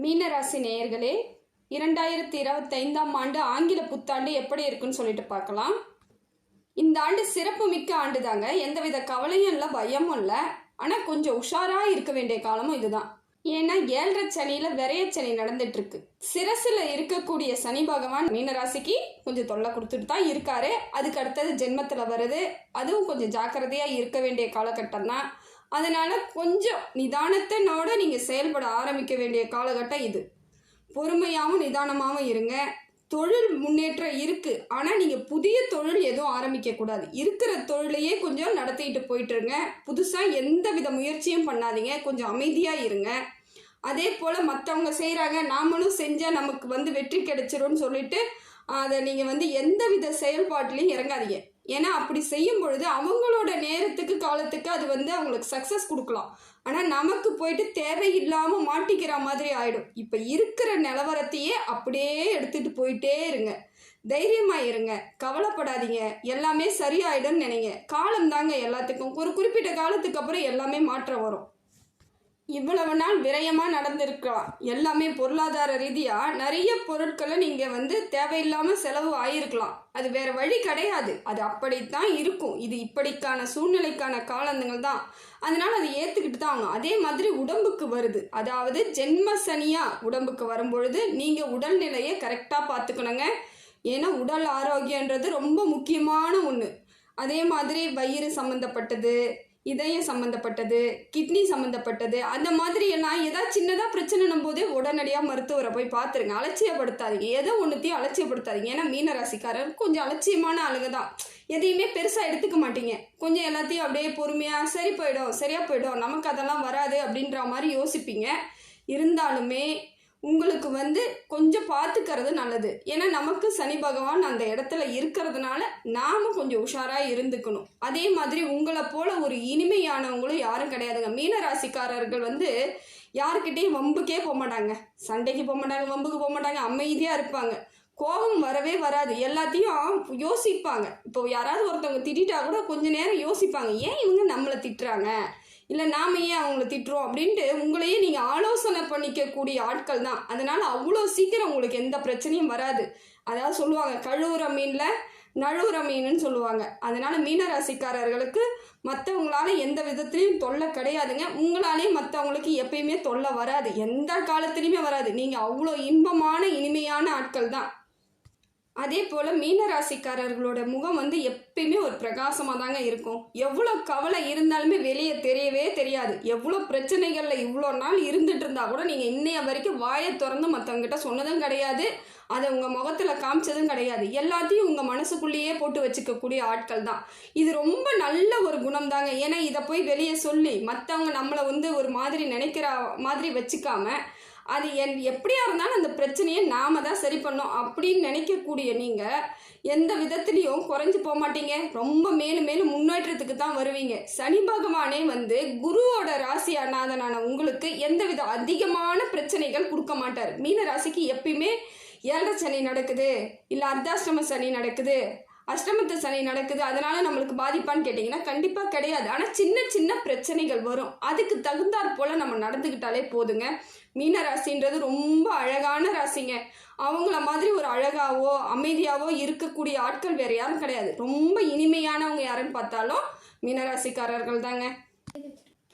மீனராசி நேயர்களே, 2025ஆம் ஆண்டு ஆங்கில புத்தாண்டு எப்படி இருக்குன்னு சொல்லிட்டு பார்க்கலாம். இந்த ஆண்டு சிறப்பு மிக்க ஆண்டு தாங்க. எந்தவித கவலையும் இல்லை, பயமும் இல்லை. ஆனால் கொஞ்சம் உஷாராக இருக்க வேண்டிய காலமும் இதுதான். ஏன்னா 7.5 சனியில் விரைய சனி நடந்துட்டு இருக்கு. சிரசில் இருக்கக்கூடிய சனி பகவான் மீனராசிக்கு கொஞ்சம் தொல்லை கொடுத்துட்டு தான் இருக்காரு. அதுக்கு அடுத்தது ஜென்மத்தில் வருது. அதுவும் கொஞ்சம் ஜாக்கிரதையாக இருக்க வேண்டிய காலகட்டம் தான். அதனால கொஞ்சம் நிதானத்தினோட நீங்கள் செயல்பட ஆரம்பிக்க வேண்டிய காலகட்டம் இது. பொறுமையாகவும் நிதானமாகவும் இருங்க. தொழில் முன்னேற்றம் இருக்குது, ஆனால் நீங்கள் புதிய தொழில் எதுவும் ஆரம்பிக்கக்கூடாது. இருக்கிற தொழிலையே கொஞ்சம் நடத்திட்டு போயிட்டுருங்க. புதுசாக எந்த வித முயற்சியும் பண்ணாதீங்க. கொஞ்சம் அமைதியாக இருங்க. அதே போல் மற்றவங்க செய்கிறாங்க, நாமளும் செஞ்சால் நமக்கு வெற்றி கிடைச்சிரும்னு சொல்லிட்டு அதை நீங்கள் எந்த வித செயல்பாட்டிலையும் இறங்காதீங்க. ஏன்னா அப்படி செய்யும் பொழுது அவங்களோட நேரத்துக்கு காலத்துக்கு அது அவங்களுக்கு சக்ஸஸ் கொடுக்கலாம். ஆனால் நமக்கு போயிட்டு தேவையில்லாமல் மாட்டிக்கிற மாதிரி ஆகிடும். இப்போ இருக்கிற நிலவரத்தையே அப்படியே எடுத்துகிட்டு போயிட்டே இருங்க. தைரியமாக இருங்க, கவலைப்படாதீங்க. எல்லாமே சரியாயிடும்னு நினைங்க. காலம் தாங்க எல்லாத்துக்கும். ஒரு குறிப்பிட்ட காலத்துக்கு அப்புறம் எல்லாமே மாற்றம் வரும். இவ்வளவு நாள் விரயமாக நடந்திருக்கலாம். எல்லாமே பொருளாதார ரீதியாக நிறைய பொருட்களை நீங்கள் தேவையில்லாமல் செலவு ஆகிருக்கலாம். அது வேறு வழி கிடையாது. அது அப்படித்தான் இருக்கும். இது இப்படிக்கான சூழ்நிலைக்கான காலங்கள் தான். அதனால் அதை ஏற்றுக்கிட்டு தான் ஆகணும். அதே மாதிரி உடம்புக்கு வருது. அதாவது ஜென்ம சனியாக உடம்புக்கு வரும்பொழுது நீங்கள் உடல்நிலையை கரெக்டாக பார்த்துக்கணுங்க. ஏன்னா உடல் ஆரோக்கியன்றது ரொம்ப முக்கியமான ஒன்று. அதே மாதிரி வயிறு சம்மந்தப்பட்டது, இதயம் சம்மந்தப்பட்டது, கிட்னி சம்மந்தப்பட்டது, அந்த மாதிரி எல்லாம் ஏதாவது சின்னதாக பிரச்சனைனும் போதே உடனடியாக மருத்துவரை போய் பார்த்துருங்க. அலட்சியப்படுத்தாதீங்க. எதோ ஒன்றுத்தையும் அலட்சியப்படுத்தாதீங்க. ஏன்னா மீனராசிக்காரர் கொஞ்சம் அலட்சியமான ஆளுங்க தான். எதையுமே பெருசாக எடுத்துக்க மாட்டீங்க. கொஞ்சம் எல்லாத்தையும் அப்படியே பொறுமையாக சரியாக போயிடும், நமக்கு அதெல்லாம் வராது அப்படின்ற மாதிரி யோசிப்பீங்க. இருந்தாலுமே உங்களுக்கு கொஞ்சம் பார்த்துக்கிறது நல்லது. ஏன்னா நமக்கு சனி பகவான் அந்த இடத்துல இருக்கிறதுனால நாம் கொஞ்சம் உஷாராக இருந்துக்கணும். அதே மாதிரி உங்களை போல் ஒரு இனிமையானவங்களும் யாரும் கிடையாதுங்க. மீனராசிக்காரர்கள் யாருக்கிட்டேயும் வம்புக்கே போக மாட்டாங்க, சண்டைக்கு போக மாட்டாங்க, வம்புக்கு போக மாட்டாங்க, அமைதியாக இருப்பாங்க. கோபம் வரவே வராது. எல்லாத்தையும் யோசிப்பாங்க. இப்போ யாராவது ஒருத்தவங்க திட்டா கூட கொஞ்ச நேரம் யோசிப்பாங்க, ஏன் இவங்க நம்மளை திட்டுறாங்க, இல்லை நாம் ஏன் அவங்கள திட்டுறோம் அப்படின்ட்டு உங்களையே நீங்கள் ஆலோசனை பண்ணிக்கக்கூடிய ஆட்கள் தான். அதனால் அவ்வளோ சீக்கிரம் உங்களுக்கு எந்த பிரச்சனையும் வராது. அதாவது சொல்லுவாங்க, கழுவுற மீனில் நழுவுற மீனுன்னு சொல்லுவாங்க. அதனால் மீனராசிக்காரர்களுக்கு மற்றவங்களால எந்த விதத்துலையும் தொல்லை கிடையாதுங்க. உங்களாலேயும் மற்றவங்களுக்கு எப்பயுமே தொல்லை வராது, எந்த காலத்துலேயுமே வராது. நீங்கள் அவ்வளோ இன்பமான இனிமையான ஆட்கள் தான். அதே போல் மீனராசிக்காரர்களோட முகம் எப்பயுமே ஒரு பிரகாசமாக தாங்க இருக்கும். எவ்வளோ கவலை இருந்தாலுமே வெளியே தெரியவே தெரியாது. எவ்வளோ பிரச்சனைகளில் இவ்வளோ நாள் இருந்துட்டு இருந்தால் கூட நீங்கள் இன்னைய வரைக்கும் வாயை திறந்து மற்றவங்ககிட்ட சொன்னதும் கிடையாது, அதை உங்கள் முகத்தில் காமிச்சதும் கிடையாது. எல்லாத்தையும் உங்கள் மனசுக்குள்ளேயே போட்டு வச்சுக்கக்கூடிய ஆட்கள் தான். இது ரொம்ப நல்ல ஒரு குணம் தாங்க. ஏன்னா இதை போய் வெளியே சொல்லி மற்றவங்க நம்மளை ஒரு மாதிரி நினைக்கிற மாதிரி வச்சுக்காம, அது எப்படியா இருந்தாலும் அந்த பிரச்சனையை நாம தான் சரி பண்ணோம் அப்படின்னு நினைக்கக்கூடிய நீங்கள் எந்த விதத்துலேயும் குறைஞ்சி போக மாட்டீங்க. ரொம்ப மேலும் மேலும் முன்னேற்றத்துக்கு தான் வருவீங்க. சனி பகவானே குருவோட ராசி அநாதனான உங்களுக்கு எந்த வித அதிகமான பிரச்சனைகள் கொடுக்க மாட்டார். மீன ராசிக்கு எப்பயுமே 7.5 சனி நடக்குது, இல்லை அர்த்தாஷ்டம சனி நடக்குது, அஷ்டமத்து சனி நடக்குது, அதனால நம்மளுக்கு பாதிப்பான்னு கேட்டிங்கன்னா கண்டிப்பாக கிடையாது. ஆனால் சின்ன சின்ன பிரச்சனைகள் வரும். அதுக்கு தகுந்தாற் போல் நம்ம நடந்துக்கிட்டாலே போதுங்க. மீனராசின்றது ரொம்ப அழகான ராசிங்க. அவங்கள மாதிரி ஒரு அழகாவோ அமைதியாவோ இருக்கக்கூடிய ஆட்கள் வேறு யாரும் கிடையாது. ரொம்ப இனிமையானவங்க யாருன்னு பார்த்தாலும் மீனராசிக்காரர்கள் தாங்க.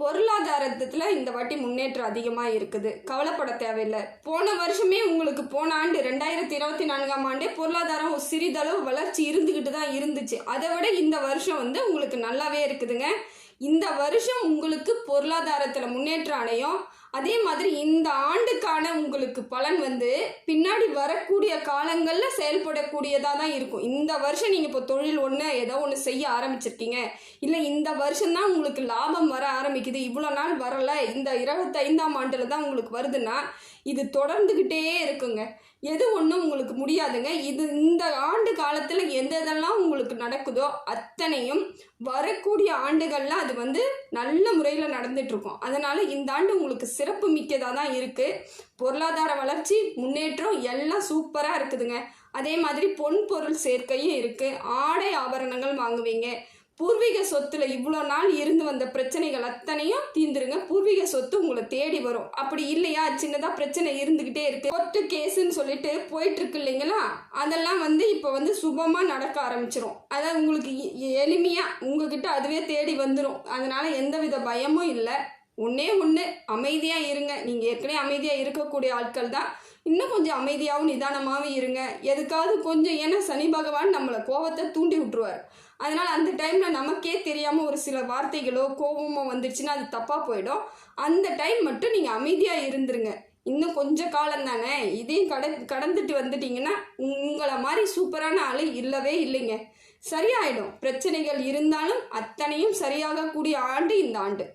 பொருளாதாரத்தில் இந்த வாட்டி முன்னேற்றம் அதிகமாக இருக்குது, கவலைப்பட தேவையில்லை. போன வருஷமே உங்களுக்கு போன ஆண்டு 2024ஆம் ஆண்டே பொருளாதாரம் ஒரு சிறிதளவு வளர்ச்சி இருந்துக்கிட்டு தான் இருந்துச்சு. அதை விட இந்த வருஷம் உங்களுக்கு நல்லாவே இருக்குதுங்க. இந்த வருஷம் உங்களுக்கு பொருளாதாரத்தில் முன்னேற்றம் அடையும். அதே மாதிரி இந்த ஆண்டுக்கான உங்களுக்கு பலன் பின்னாடி வரக்கூடிய காலங்களில் செயல்படக்கூடியதாக தான் இருக்கும். இந்த வருஷம் நீங்கள் இப்போ தொழில் ஏதோ ஒன்று செய்ய ஆரம்பிச்சிருக்கீங்க, இல்லை இந்த வருஷம்தான் உங்களுக்கு லாபம் வர ஆரம்பிக்குது, இவ்வளோ நாள் வரலை, இந்த 25ஆம் ஆண்டில் தான் உங்களுக்கு வருதுன்னா இது தொடர்ந்துக்கிட்டே இருக்குங்க. எது ஒன்றும் உங்களுக்கு முடியாதுங்க. இது இந்த ஆண்டு காலத்தில் எந்த இதெல்லாம் உங்களுக்கு நடக்குதோ அத்தனையும் வரக்கூடிய ஆண்டுகளில் அது நல்ல முறையில் நடந்துகிட்ருக்கும். அதனால் இந்த ஆண்டு உங்களுக்கு சிறப்பு மிக்கதாக தான் இருக்குது. பொருளாதார வளர்ச்சி, முன்னேற்றம் எல்லாம் சூப்பராக இருக்குதுங்க. அதே மாதிரி பொன் பொருள் சேர்க்கையும் இருக்குது. ஆடை ஆபரணங்கள் வாங்குவீங்க. பூர்வீக சொத்துல இவ்வளோ நாள் இருந்து வந்த பிரச்சனைகள் அத்தனையும் தீந்துருங்க. பூர்வீக சொத்து உங்களை தேடி வரும். அப்படி இல்லையா, சின்னதா பிரச்சனை இருந்துகிட்டே இருக்கு, கோர்ட்டு கேஸுன்னு சொல்லிட்டு போயிட்டு இருக்கு இல்லைங்களா, அதெல்லாம் இப்போ சுபமா நடக்க ஆரம்பிச்சிரும். அதாவது உங்களுக்கு எளிமையா உங்ககிட்ட அதுவே தேடி வந்துடும். அதனால எந்தவித பயமும் இல்லை. ஒன்னே ஒன்று, அமைதியா இருங்க. நீங்க ஏற்கனவே அமைதியா இருக்கக்கூடிய ஆட்கள் தான். இன்னும் கொஞ்சம் அமைதியாகவும் நிதானமாகவும் இருங்க. எதுக்காவது கொஞ்சம், ஏன்னா சனி பகவான் நம்மளை கோபத்தை தூண்டி விட்டுருவார். அதனால் அந்த டைமில் நமக்கே தெரியாமல் ஒரு சில வார்த்தைகளோ கோபமோ வந்துடுச்சுன்னா அது தப்பாக போயிடும். அந்த டைம் மட்டும் நீங்கள் அமைதியாக இருந்துருங்க. இன்னும் கொஞ்சம் காலம் தானே, இதையும் கடந்துட்டு வந்துட்டீங்கன்னா உங்களை மாதிரி சூப்பரான ஆள் இல்லவே இல்லைங்க. சரியாயிடும். பிரச்சனைகள் இருந்தாலும் அத்தனையும் சரியாகக்கூடிய ஆண்டு இந்த ஆண்டு.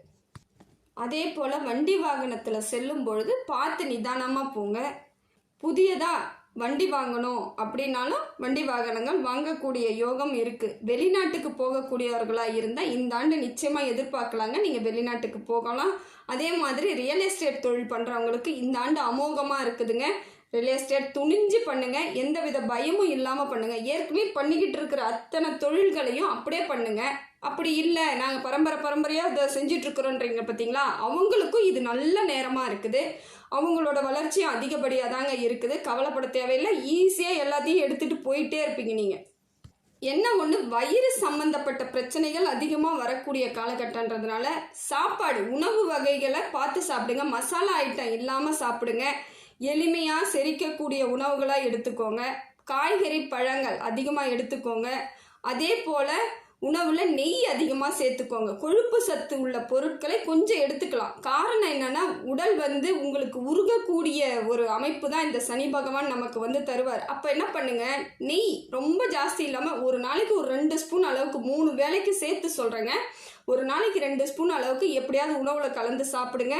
அதே போல் வண்டி வாகனத்தில் செல்லும் பொழுது பார்த்து நிதானமாக போங்க. புதியதாக வண்டி வாங்கணும் அப்படின்னாலும் வண்டி வாகனங்கள் வாங்கக்கூடிய யோகம் இருக்குது. வெளிநாட்டுக்கு போகக்கூடியவர்களாக இருந்தால் இந்த ஆண்டு நிச்சயமாக எதிர்பார்க்கலாங்க. நீங்கள் வெளிநாட்டுக்கு போகலாம். அதே மாதிரி ரியல் எஸ்டேட் தொழில் பண்ணுறவங்களுக்கு இந்த ஆண்டு அமோகமாக இருக்குதுங்க. ரியல் எஸ்டேட் துணிஞ்சு பண்ணுங்க. எந்தவித பயமும் இல்லாமல் பண்ணுங்க. ஏற்கனவே பண்ணிக்கிட்டு இருக்கிற அத்தனை தொழில்களையும் அப்படியே பண்ணுங்க. அப்படி இல்லை, நாங்கள் பரம்பரையாக இதை செஞ்சிட்ருக்குறோன்றீங்க பார்த்தீங்களா, அவங்களுக்கும் இது நல்ல நேரமாக இருக்குது. அவங்களோட வளர்ச்சியும் அதிகப்படியாக தாங்க இருக்குது. கவலைப்பட தேவையில்லை. ஈஸியாக எல்லாத்தையும் எடுத்துகிட்டு போயிட்டே இருப்பீங்க. நீங்கள் என்ன ஒன்று, வயிறு சம்பந்தப்பட்ட பிரச்சனைகள் அதிகமாக வரக்கூடிய காலகட்டன்றதுனால சாப்பாடு உணவு வகைகளை பார்த்து சாப்பிடுங்க. மசாலா ஐட்டம் இல்லாமல் சாப்பிடுங்க. எளிமையாக செரிக்கக்கூடிய உணவுகளாக எடுத்துக்கோங்க. காய்கறி பழங்கள் அதிகமாக எடுத்துக்கோங்க. அதே போல் உணவில் நெய் அதிகமாக சேர்த்துக்கோங்க. கொழுப்பு சத்து உள்ள பொருட்களை கொஞ்சம் எடுத்துக்கலாம். காரணம் என்னென்னா, உடல் உங்களுக்கு உருகக்கூடிய ஒரு அமைப்பு தான் இந்த சனி பகவான் நமக்கு தருவார். அப்போ என்ன பண்ணுங்க, நெய் ரொம்ப ஜாஸ்தி இல்லாமல் ஒரு நாளைக்கு ஒரு 2 ஸ்பூன் அளவுக்கு, 3 வேளைக்கு சேர்த்து சொல்கிறேங்க, ஒரு நாளைக்கு 2 ஸ்பூன் அளவுக்கு எப்படியாவது உணவில் கலந்து சாப்பிடுங்க.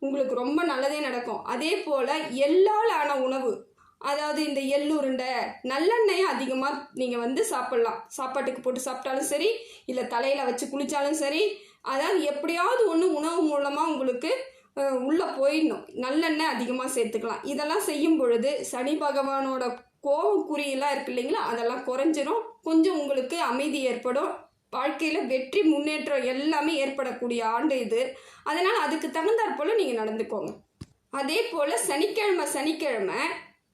உங்களுக்கு ரொம்ப நல்லதே நடக்கும். அதே போல் எள்ளால் ஆன உணவு, அதாவது இந்த எள்ளுருண்டை, நல்லெண்ணெயை அதிகமாக நீங்கள் சாப்பிட்லாம். சாப்பாட்டுக்கு போட்டு சாப்பிட்டாலும் சரி, இல்லை தலையில் வச்சு குளித்தாலும் சரி, அதாவது எப்படியாவது ஒன்று உணவு மூலமாக உங்களுக்கு உள்ளே போயிடணும். நல்லெண்ணெய் அதிகமாக சேர்த்துக்கலாம். இதெல்லாம் செய்யும் பொழுது சனி பகவானோட கோபம் குறியெல்லாம் இருக்கு இல்லைங்களா, அதெல்லாம் குறைஞ்சிரும். கொஞ்சம் உங்களுக்கு அமைதி ஏற்படும். வாழ்க்கையில் வெற்றி முன்னேற்றம் எல்லாமே ஏற்படக்கூடிய ஆண்டு இது. அதனால் அதுக்கு தகுந்தாற் போல் நீங்கள் நடந்துக்கோங்க. அதே போல் சனிக்கிழமை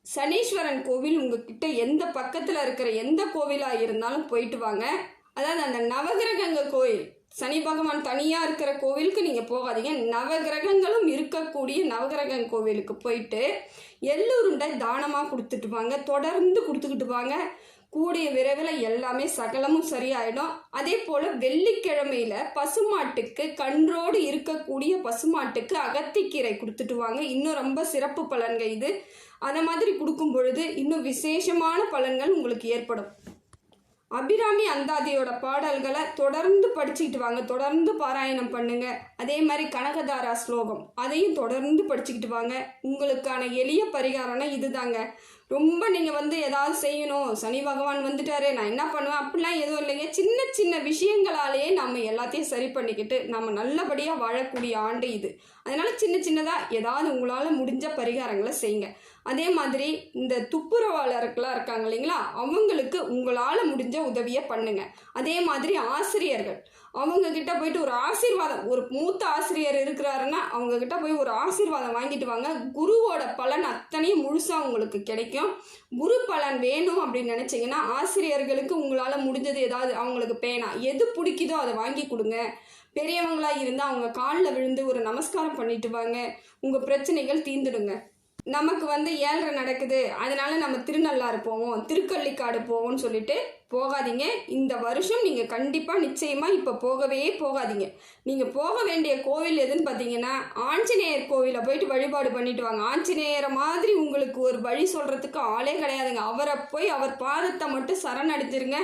சனீஸ்வரன் கோவில் உங்ககிட்ட எந்த பக்கத்தில் இருக்கிற எந்த கோவிலாக இருந்தாலும் போயிட்டு வாங்க. அதாவது அந்த நவகிரகங்கள் கோயில், சனி பகவான் தனியாக இருக்கிற கோவிலுக்கு நீங்கள் போகாதீங்க. நவகிரகங்களும் இருக்கக்கூடிய நவகிரக கோவிலுக்கு போயிட்டு எள்ளுருண்டை தானமாக கொடுத்துட்டு வாங்க. தொடர்ந்து கொடுத்துக்கிட்டு வாங்க. கூடிய விரைவில் எல்லாமே சகலமும் சரியாயிடும். அதே போல் வெள்ளிக்கிழமையில பசுமாட்டுக்கு, கன்றோடு இருக்கக்கூடிய பசுமாட்டுக்கு அகத்திக்கீரை கொடுத்துட்டு வாங்க. இன்னும் ரொம்ப சிறப்பு பலன்கள் இது. அதை மாதிரி கொடுக்கும் பொழுது இன்னும் விசேஷமான பலன்கள் உங்களுக்கு ஏற்படும். அபிராமி அந்தாதியோட பாடல்களை தொடர்ந்து படிச்சுக்கிட்டு வாங்க. தொடர்ந்து பாராயணம் பண்ணுங்க. அதே மாதிரி கனகதாரா ஸ்லோகம் அதையும் தொடர்ந்து படிச்சுக்கிட்டு வாங்க. உங்களுக்கான எளிய பரிகாரம்னா இதுதாங்க. ரொம்ப நீங்கள் ஏதாவது செய்யணும், சனி பகவான் வந்துட்டாரு, நான் என்ன பண்ணுவேன் அப்படிலாம் எதுவும் இல்லைங்க. சின்ன சின்ன விஷயங்களாலேயே நம்ம எல்லாத்தையும் சரி பண்ணிக்கிட்டு நம்ம நல்லபடியாக வாழக்கூடிய ஆண்டு இது. அதனால் சின்னதாக ஏதாவது உங்களால் முடிஞ்ச பரிகாரங்களை செய்யுங்க. அதே மாதிரி இந்த துப்புரவாளர்களாக இருக்காங்க இல்லைங்களா, அவங்களுக்கு உங்களால் முடிஞ்ச உதவியை பண்ணுங்க. அதே மாதிரி ஆசிரியர்கள், அவங்கக்கிட்ட போயிட்டு ஒரு ஆசீர்வாதம், ஒரு மூத்த ஆசிரியர் இருக்கிறாருன்னா அவங்கக்கிட்ட போய் ஒரு ஆசீர்வாதம் வாங்கிட்டு வாங்க. குருவோட பலன் அத்தனையும் முழுசாக உங்களுக்கு கிடைக்கும். குரு பலன் வேணும் அப்படின்னு நினச்சிங்கன்னா ஆசிரியர்களுக்கு உங்களால் முடிஞ்சது ஏதாவது, அவங்களுக்கு பேனா எது பிடிக்குதோ அதை வாங்கி கொடுங்க. பெரியவங்களாக இருந்தால் அவங்க காலில் விழுந்து ஒரு நமஸ்காரம் பண்ணிட்டு வாங்க. உங்கள் பிரச்சனைகள் தீர்ந்துடுங்க. நமக்கு 7:30 நடக்குது, அதனால நம்ம திருநள்ளாறு போவோம், திருக்கள்ளிக்காடு போவோம்னு சொல்லிட்டு போகாதீங்க. இந்த வருஷம் நீங்கள் கண்டிப்பாக நிச்சயமாக இப்போ போகவே போகாதீங்க. நீங்கள் போக வேண்டிய கோவில் எதுன்னு பார்த்தீங்கன்னா ஆஞ்சநேயர் கோவிலை போயிட்டு வழிபாடு பண்ணிட்டு வாங்க. ஆஞ்சநேயரை மாதிரி உங்களுக்கு ஒரு வழி சொல்கிறதுக்கு ஆளே கிடையாதுங்க. அவரை போய் அவர் பாதத்தை மட்டும் சரணடைஞ்சிருங்க.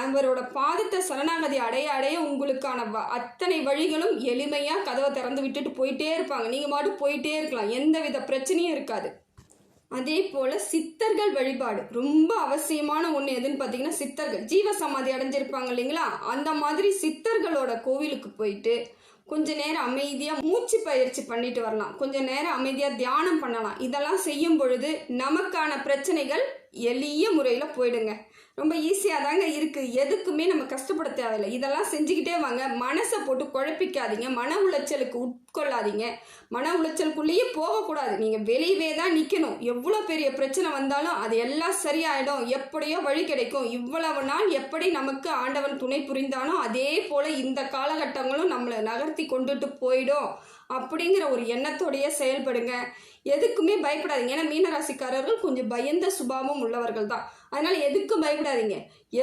அவரோட பாதத்தை சரணாகதி அடைய உங்களுக்கான அத்தனை வழிகளும் எளிமையாக கதவை திறந்து விட்டுட்டு போயிட்டே இருப்பாங்க. நீங்கள் மட்டும் போயிட்டே இருக்கலாம், எந்தவித பிரச்சனையும் இருக்காது. அதே போல் சித்தர்கள் வழிபாடு ரொம்ப அவசியமான ஒன்று எதுன்னு பார்த்தீங்கன்னா சித்தர்கள் ஜீவ சமாதி அடைஞ்சிருப்பாங்க இல்லைங்களா, அந்த மாதிரி சித்தர்களோட கோவிலுக்கு போயிட்டு கொஞ்ச நேரம் அமைதியாக மூச்சு பயிற்சி பண்ணிட்டு வரலாம். கொஞ்சம் நேரம் அமைதியாக தியானம் பண்ணலாம். இதெல்லாம் செய்யும் பொழுது நமக்கான பிரச்சனைகள் எளிய முறையில் போயிடுங்க. ரொம்ப ஈஸியாக தாங்க இருக்குது. எதுக்குமே நம்ம கஷ்டப்பட தேவையில்லை. இதெல்லாம் செஞ்சுக்கிட்டே வாங்க. மனசை போட்டு குழப்பிக்காதீங்க. மன உளைச்சலுக்கு உட்கொள்ளாதீங்க. மன உளைச்சலுக்குள்ளேயே போகக்கூடாது. நீங்கள் வெளியவே தான் நிற்கணும். எவ்வளோ பெரிய பிரச்சனை வந்தாலும் அது எல்லாம் சரியாயிடும். எப்படியோ வழி கிடைக்கும். இவ்வளவு நாள் எப்படி நமக்கு ஆண்டவன் துணை புரிந்தானோ அதே போல் இந்த காலகட்டங்களும் நம்மளை நகர்த்தி கொண்டுட்டு போயிடும் அப்படிங்கிற ஒரு எண்ணத்தோடையே செயல்படுங்க. எதுக்குமே பயப்படாதீங்க. ஏன்னா மீனராசிக்காரர்கள் கொஞ்சம் பயந்த சுபாவம் உள்ளவர்கள் தான். அதனால எதுக்கும் பயப்படாதீங்க.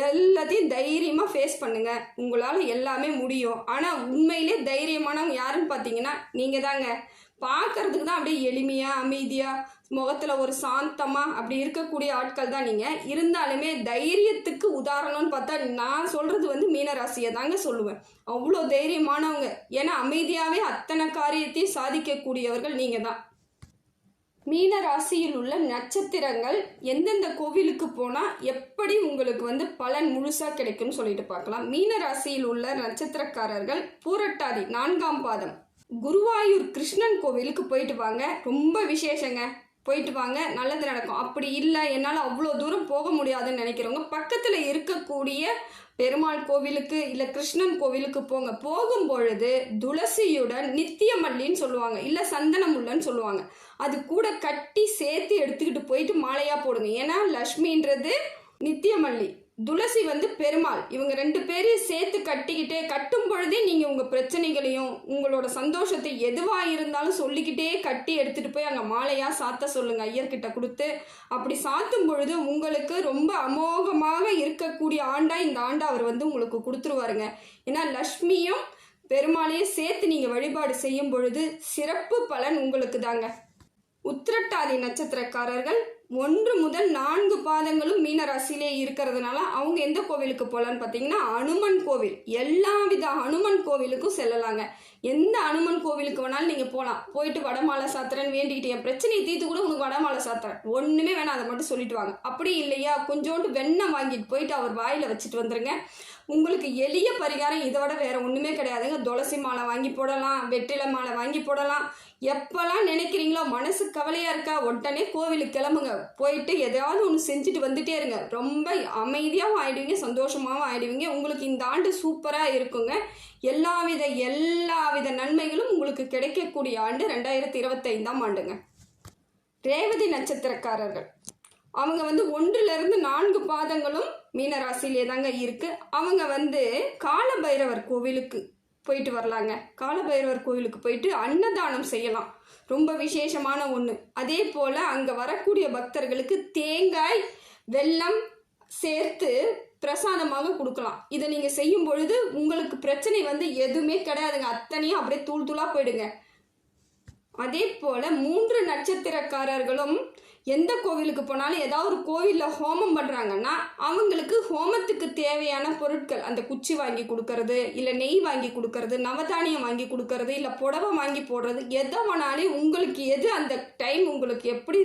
எல்லாத்தையும் தைரியமாக ஃபேஸ் பண்ணுங்க. உங்களால் எல்லாமே முடியும். ஆனால் உண்மையிலே தைரியமானவங்க யாருன்னு பார்த்தீங்கன்னா நீங்கள் தாங்க. பார்க்கறதுக்கு தான் அப்படியே எளிமையாக அமைதியாக முகத்தில் ஒரு சாந்தமாக அப்படி இருக்கக்கூடிய ஆட்கள் தான் நீங்கள். இருந்தாலுமே தைரியத்துக்கு உதாரணம்னு பார்த்தா நான் சொல்கிறது மீனராசியை தாங்க சொல்லுவேன். அவ்வளோ தைரியமானவங்க. ஏன்னா அமைதியாகவே அத்தனை காரியத்தையும் சாதிக்கக்கூடியவர்கள் நீங்கள் தான். மீன ராசியில் உள்ள நட்சத்திரங்கள் எந்தெந்த கோவிலுக்கு போனால் எப்படி உங்களுக்கு பலன் முழுசாக கிடைக்கும்னு சொல்லிட்டு பார்க்கலாம். மீன ராசியில் உள்ள நட்சத்திரக்காரர்கள் பூரட்டாதி 4ஆம் பாதம் குருவாயூர் கிருஷ்ணன் கோவிலுக்கு போயிட்டு வாங்க. ரொம்ப விசேஷங்க. போயிட்டு வாங்க, நல்லது நடக்கும். அப்படி இல்லை என்னால் அவ்வளோ தூரம் போக முடியாதுன்னு நினைக்கிறவங்க பக்கத்தில் இருக்கக்கூடிய பெருமாள் கோவிலுக்கு இல்லை கிருஷ்ணன் கோவிலுக்கு போங்க. போகும் பொழுது துளசியுடன் நித்திய மல்லின்னு சொல்லுவாங்க, இல்லை சந்தனமுள்ளன்னு சொல்லுவாங்க, அது கூட கட்டி சேர்த்து எடுத்துக்கிட்டு போயிட்டு மாலையாக போடுங்க. ஏன்னா லக்ஷ்மின்றது நித்திய மல்லி, துளசி பெருமாள். இவங்க 2 பேரையும் சேர்த்து கட்டிக்கிட்டே கட்டும் பொழுதே நீங்கள் உங்கள் பிரச்சனைகளையும் உங்களோட சந்தோஷத்தை எதுவாக இருந்தாலும் சொல்லிக்கிட்டே கட்டி எடுத்துகிட்டு போய் அங்கே மாலையாக சாத்த சொல்லுங்கள் ஐயர்கிட்ட கொடுத்து. அப்படி சாத்தும் பொழுது உங்களுக்கு ரொம்ப அமோகமாக இருக்கக்கூடிய ஆண்டாக இந்த ஆண்டை அவர் உங்களுக்கு கொடுத்துருவாருங்க. ஏன்னா லக்ஷ்மியும் பெருமாளையும் சேர்த்து நீங்கள் வழிபாடு செய்யும் பொழுது சிறப்பு பலன் உங்களுக்கு தாங்க. உத்திரட்டாதி நட்சத்திரக்காரர்கள் 1 முதல் 4 பாதங்களும் மீனராசியிலே இருக்கிறதுனால அவங்க எந்த கோவிலுக்கு போகலான்னு பார்த்தீங்கன்னா அனுமன் கோவில். எல்லா வித அனுமன் கோவிலுக்கும் செல்லலாங்க. எந்த அனுமன் கோவிலுக்கு வேணாலும் நீங்கள் போகலாம். போயிட்டு வடமாலை சாத்திரன்னு வேண்டிக்கிட்டு என் பிரச்சனையை தீர்த்து கூட உனக்கு வடமாலை சாத்திரன் ஒன்றுமே வேணாம், அதை மட்டும் சொல்லிட்டு வாங்க. அப்படி இல்லையா கொஞ்சோண்டு வெண்ணெய் வாங்கிட்டு போயிட்டு அவர் வாயில் வச்சுட்டு வந்துருங்க. உங்களுக்கு எளிய பரிகாரம் இதோட வேற ஒன்றுமே கிடையாதுங்க. துளசி மாலை வாங்கி போடலாம், வெற்றிலை மாலை வாங்கி போடலாம். எப்பெல்லாம் நினைக்கிறீங்களோ மனசு கவலையாக இருக்கா உடனே கோவிலுக்கு கிளம்புங்க. போயிட்டு எதையாவது ஒன்று செஞ்சுட்டு வந்துட்டே இருங்க. ரொம்ப அமைதியாகவும் ஆயிடுவீங்க, சந்தோஷமாகவும் ஆயிடுவீங்க. உங்களுக்கு இந்த ஆண்டு சூப்பராக இருக்குங்க. எல்லாவித நன்மைகளும் உங்களுக்கு கிடைக்கக்கூடிய ஆண்டு 2025ஆம் ஆண்டுங்க. ரேவதி நட்சத்திரக்காரர்கள் அவங்க 1லிருந்து 4 பாதங்களும் மீனராசியிலே தாங்க இருக்கு. அவங்க காலபைரவர் கோவிலுக்கு போயிட்டு வரலாங்க. காலபைரவர் கோவிலுக்கு போயிட்டு அன்னதானம் செய்யலாம். ரொம்ப விசேஷமான ஒன்று. அதே போல் அங்கே வரக்கூடிய பக்தர்களுக்கு தேங்காய் வெல்லம் சேர்த்து பிரசாதமாக கொடுக்கலாம். இதை நீங்கள் செய்யும் பொழுது உங்களுக்கு பிரச்சனை எதுவுமே கிடையாதுங்க. அத்தனையும் அப்படியே தூள் தூளாக போயிடுங்க. அதே போல் 3 நட்சத்திரக்காரர்களும் எந்த கோவிலுக்கு போனாலும் ஏதாவது ஒரு கோவிலில் ஹோமம் பண்ணுறாங்கன்னா அவங்களுக்கு ஹோமத்துக்கு தேவையான பொருட்கள் அந்த குச்சி வாங்கி கொடுக்கறது, இல்லை நெய் வாங்கி கொடுக்கறது, நவதானியம் வாங்கி கொடுக்கறது, இல்லை புடவை வாங்கி போடுறது, எதை வேணாலும் உங்களுக்கு எது அந்த டைம் உங்களுக்கு எப்படி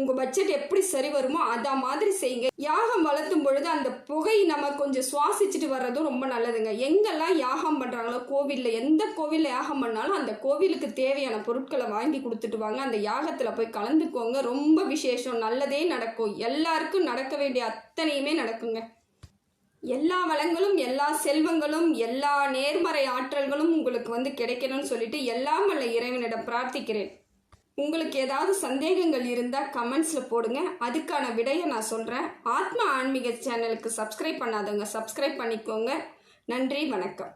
உங்கள் பட்ஜெட் எப்படி சரி வருமோ அதை மாதிரி செய்யுங்க. யாகம் வளர்த்தும் பொழுது அந்த புகை நம்ம கொஞ்சம் சுவாசிச்சுட்டு வர்றதும் ரொம்ப நல்லதுங்க. எங்கெல்லாம் யாகம் பண்ணுறாங்களோ கோவிலில், எந்த கோவிலில் யாகம் பண்ணாலும் அந்த கோவிலுக்கு தேவையான பொருட்களை வாங்கி கொடுத்துட்டு வாங்க. அந்த யாகத்தில் போய் கலந்துக்கோங்க. ரொம்ப விசேஷம், நல்லதே நடக்கும். எல்லாருக்கும் நடக்க வேண்டிய அத்தனையுமே நடக்குங்க. எல்லா வளங்களும் எல்லா செல்வங்களும் எல்லா நேர்மறை ஆற்றல்களும் உங்களுக்கு கிடைக்கணும்னு சொல்லிட்டு எல்லாம் வல்ல இறைவனிடம் பிரார்த்திக்கிறேன். உங்களுக்கு ஏதாவது சந்தேகங்கள் இருந்தால் கமெண்ட்ஸில் போடுங்க, அதுக்கான விடையை நான் சொல்கிறேன். ஆத்மா ஆன்மீக சேனலுக்கு சப்ஸ்கிரைப் பண்ணாதவங்க சப்ஸ்கிரைப் பண்ணிக்கோங்க. நன்றி, வணக்கம்.